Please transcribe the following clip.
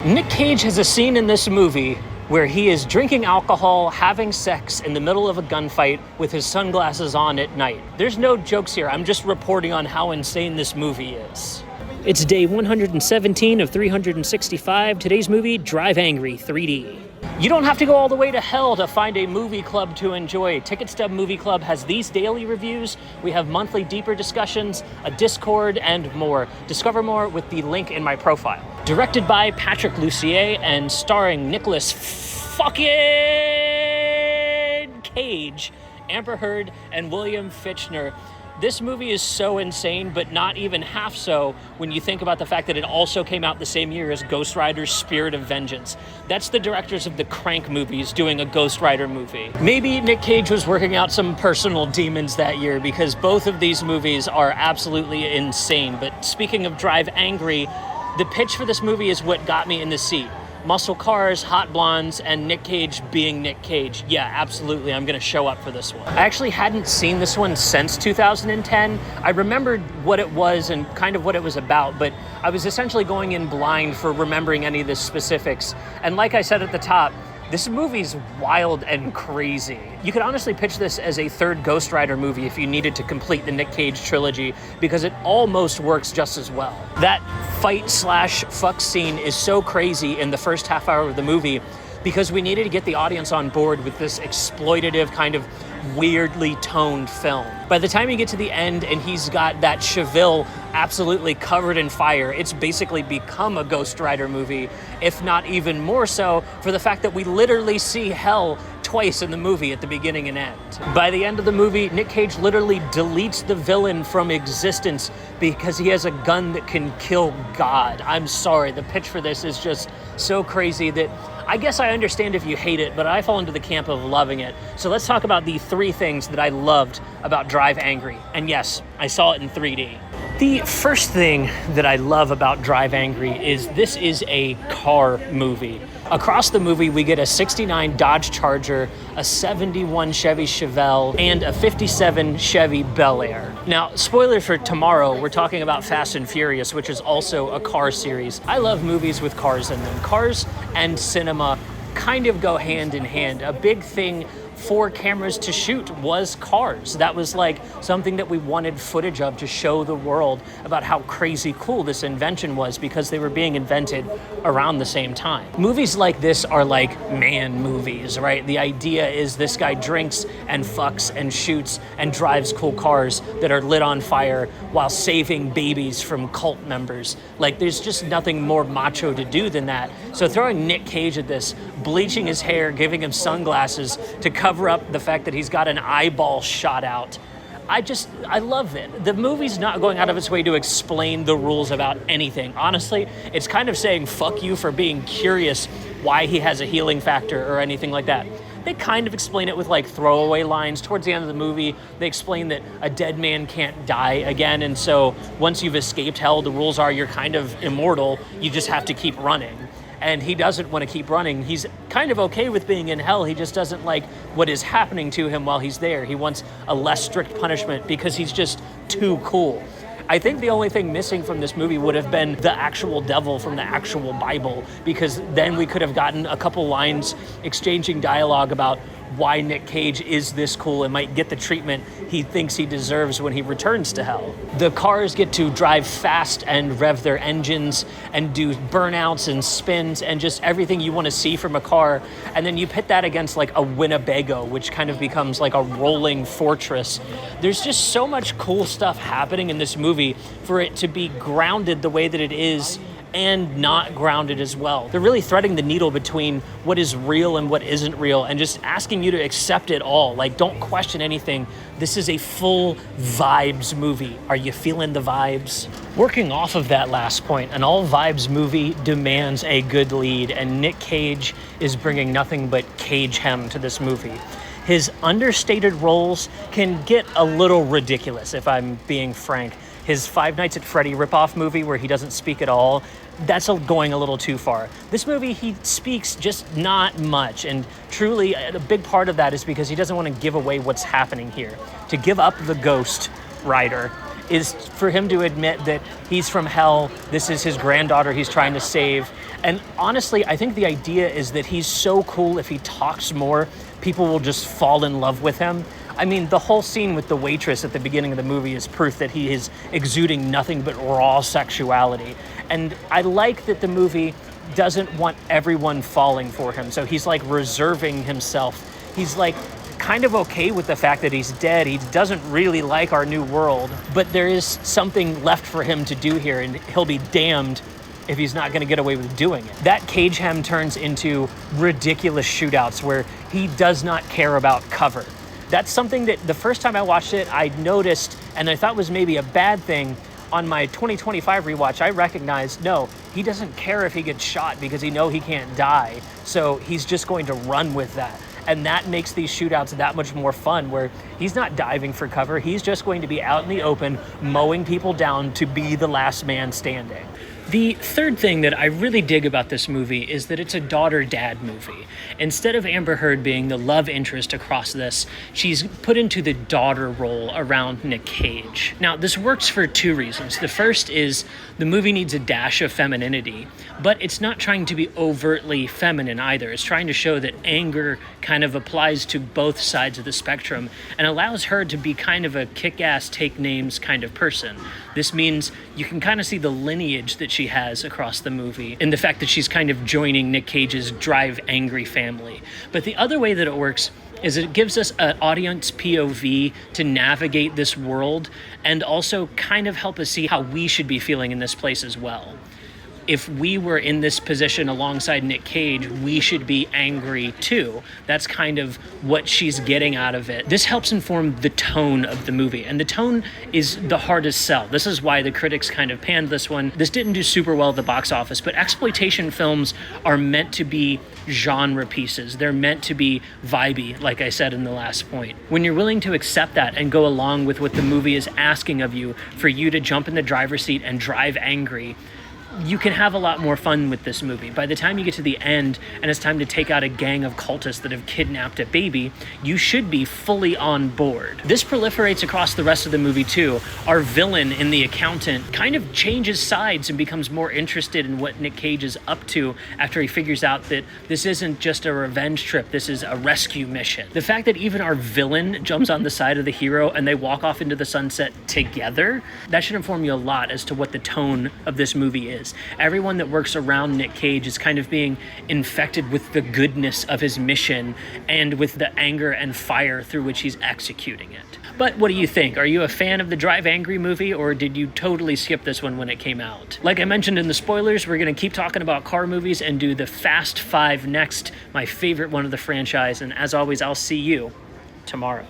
Nick Cage has a scene in this movie where he is drinking alcohol, having sex in the middle of a gunfight with his sunglasses on at night. There's no jokes here. I'm just reporting on how insane this movie is. It's day 117 of 365. Today's movie, Drive Angry 3D. You don't have to go all the way to hell to find a movie club to enjoy. Ticket Stub Movie Club has these daily reviews. We have monthly deeper discussions, a Discord, and more. Discover more with the link in my profile. Directed by Patrick Lussier and starring Nicolas fucking Cage, Amber Heard, and William Fichtner. This movie is so insane, but not even half so when you think about the fact that it also came out the same year as Ghost Rider's Spirit of Vengeance. That's the directors of the Crank movies doing a Ghost Rider movie. Maybe Nick Cage was working out some personal demons that year, because both of these movies are absolutely insane. But speaking of Drive Angry, the pitch for this movie is what got me in the seat. Muscle cars, hot blondes, and Nick Cage being Nick Cage. Yeah, absolutely, I'm gonna show up for this one. I actually hadn't seen this one since 2010. I remembered what it was and kind of what it was about, but I was essentially going in blind for remembering any of the specifics. And like I said at the top, this movie's wild and crazy. You could honestly pitch this as a third Ghost Rider movie if you needed to complete the Nick Cage trilogy, because it almost works just as well. That fight/fuck scene is so crazy in the first half hour of the movie because we needed to get the audience on board with this exploitative kind of weirdly toned film. By the time you get to the end and he's got that Cheville absolutely covered in fire, it's basically become a Ghost Rider movie, if not even more so for the fact that we literally see hell twice in the movie at the beginning and end. By the end of the movie, Nick Cage literally deletes the villain from existence because he has a gun that can kill God. I'm sorry, the pitch for this is just so crazy that I guess I understand if you hate it, but I fall into the camp of loving it. So let's talk about the 3 things that I loved about Drive Angry. And yes, I saw it in 3D. The first thing that I love about Drive Angry is this is a car movie. Across the movie, we get a 69 Dodge Charger, a 71 Chevy Chevelle, and a 57 Chevy Bel Air. Now, spoiler for tomorrow, we're talking about Fast and Furious, which is also a car series. I love movies with cars in them. Cars and cinema kind of go hand in hand. A big thing for cameras to shoot was cars. That was like something that we wanted footage of to show the world about how crazy cool this invention was, because they were being invented around the same time. Movies like this are like man movies, right? The idea is this guy drinks and fucks and shoots and drives cool cars that are lit on fire while saving babies from cult members. Like, there's just nothing more macho to do than that. So throwing Nick Cage at this, bleaching his hair, giving him sunglasses to cover up the fact that he's got an eyeball shot out. I love it. The movie's not going out of its way to explain the rules about anything. Honestly, it's kind of saying fuck you for being curious why he has a healing factor or anything like that. They kind of explain it with like throwaway lines. Towards the end of the movie, they explain that a dead man can't die again, and so once you've escaped hell, the rules are you're kind of immortal, you just have to keep running. And he doesn't want to keep running. He's kind of okay with being in hell. He just doesn't like what is happening to him while he's there. He wants a less strict punishment because he's just too cool. I think the only thing missing from this movie would have been the actual devil from the actual Bible, because then we could have gotten a couple lines exchanging dialogue about why Nick Cage is this cool and might get the treatment he thinks he deserves when he returns to hell. The cars get to drive fast and rev their engines and do burnouts and spins and just everything you want to see from a car. And then you pit that against like a Winnebago, which kind of becomes like a rolling fortress. There's just so much cool stuff happening in this movie for it to be grounded the way that it is and not grounded as well. They're really threading the needle between what is real and what isn't real and just asking you to accept it all. Like, don't question anything. This is a full vibes movie. Are you feeling the vibes? Working off of that last point, an all vibes movie demands a good lead, and Nick Cage is bringing nothing but cage-hem to this movie. His understated roles can get a little ridiculous, if I'm being frank. His Five Nights at Freddy ripoff movie where he doesn't speak at all, that's going a little too far. This movie, he speaks just not much, and truly a big part of that is because he doesn't want to give away what's happening here. To give up the Ghost Rider is for him to admit that he's from hell, this is his granddaughter he's trying to save, And honestly, I think the idea is that he's so cool, if he talks more, people will just fall in love with him. I mean, the whole scene with the waitress at the beginning of the movie is proof that he is exuding nothing but raw sexuality. And I like that the movie doesn't want everyone falling for him. So he's like reserving himself. He's like kind of okay with the fact that he's dead. He doesn't really like our new world, but there is something left for him to do here, and he'll be damned if he's not going to get away with doing it. That cage hem turns into ridiculous shootouts where he does not care about cover. That's something that the first time I watched it, I noticed, and I thought was maybe a bad thing. On my 2025 rewatch, I recognized, no, he doesn't care if he gets shot because he knows he can't die. So he's just going to run with that. And that makes these shootouts that much more fun, where he's not diving for cover. He's just going to be out in the open, mowing people down to be the last man standing. The third thing that I really dig about this movie is that it's a daughter-dad movie. Instead of Amber Heard being the love interest across this, she's put into the daughter role around Nick Cage. Now, this works for two reasons. The first is the movie needs a dash of femininity, but it's not trying to be overtly feminine either. It's trying to show that anger kind of applies to both sides of the spectrum and allows her to be kind of a kick-ass, take names kind of person. This means you can kind of see the lineage that she has across the movie and the fact that she's kind of joining Nick Cage's drive angry family. But the other way that it works is it gives us an audience POV to navigate this world and also kind of help us see how we should be feeling in this place as well. If we were in this position alongside Nick Cage, we should be angry too. That's kind of what she's getting out of it. This helps inform the tone of the movie, and the tone is the hardest sell. This is why the critics kind of panned this one. This didn't do super well at the box office, but exploitation films are meant to be genre pieces. They're meant to be vibey, like I said in the last point. When you're willing to accept that and go along with what the movie is asking of you, for you to jump in the driver's seat and drive angry, you can have a lot more fun with this movie. By the time you get to the end and it's time to take out a gang of cultists that have kidnapped a baby, you should be fully on board. This proliferates across the rest of the movie too. Our villain in The Accountant kind of changes sides and becomes more interested in what Nick Cage is up to after he figures out that this isn't just a revenge trip, this is a rescue mission. The fact that even our villain jumps on the side of the hero and they walk off into the sunset together, that should inform you a lot as to what the tone of this movie is. Everyone that works around Nick Cage is kind of being infected with the goodness of his mission and with the anger and fire through which he's executing it. But what do you think? Are you a fan of the Drive Angry movie, or did you totally skip this one when it came out? Like I mentioned in the spoilers, we're going to keep talking about car movies and do the Fast Five next, my favorite one of the franchise. And as always, I'll see you tomorrow.